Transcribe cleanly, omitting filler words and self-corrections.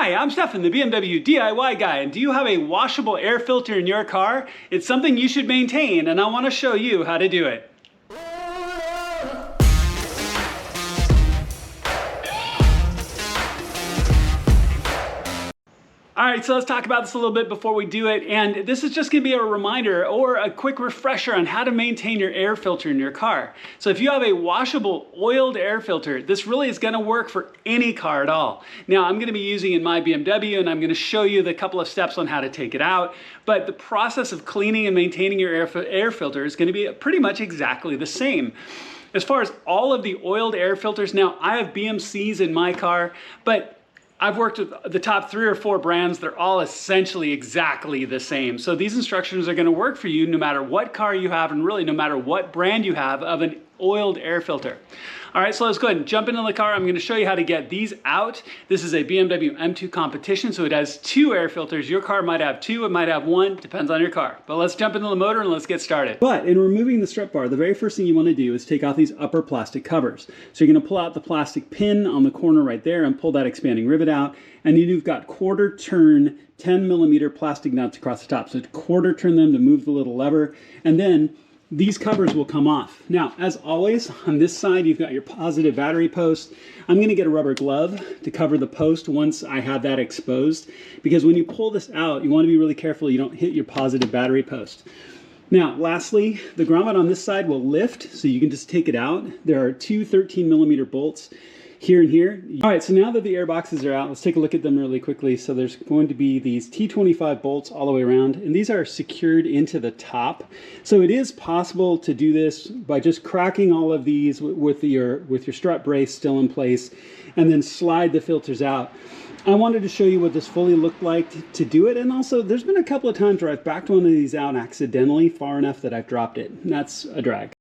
Hi, I'm Stefan, the BMW DIY guy, and do you have a washable air filter in your car? It's something you should maintain, and I want to show you how to do it. All right, so let's talk about this a little bit before we do it. And this is just gonna be a reminder or a quick refresher on how to maintain your air filter in your car. So if you have a washable oiled air filter, this really is gonna work for any car at all. Now, I'm gonna be using in my BMW, and I'm gonna show you the couple of steps on how to take it out. But the process of cleaning and maintaining your air filter is gonna be pretty much exactly the same. As far as all of the oiled air filters, now I have BMCs in my car, but I've worked with the top 3 or 4 brands. They're all essentially exactly the same. So these instructions are going to work for you no matter what car you have, and really no matter what brand you have of an oiled air filter. All right, so let's go ahead and jump into the car. I'm going to show you how to get these out. This is a BMW M2 competition, so it has 2 air filters. Your car might have 2, it might have 1, depends on your car. But let's jump into the motor and let's get started. But in removing the strut bar, the very first thing you want to do is take off these upper plastic covers. So you're going to pull out the plastic pin on the corner right there and pull that expanding rivet out. And you've got quarter turn 10mm plastic nuts across the top. So quarter turn them to move the little lever, and then these covers will come off. Now, as always, on this side, you've got your positive battery post. I'm going to get a rubber glove to cover the post once I have that exposed, because when you pull this out, you want to be really careful you don't hit your positive battery post. Now, lastly, the grommet on this side will lift, so you can just take it out. There are 2 13mm bolts here and here. All right, so now that the air boxes are out, let's take a look at them really quickly. So there's going to be these T25 bolts all the way around, and these are secured into the top. So it is possible to do this by just cracking all of these with your strut brace still in place, and then slide the filters out. I wanted to show you what this fully looked like to do it, and also there's been a couple of times where I've backed one of these out accidentally far enough that I've dropped it, and that's a drag.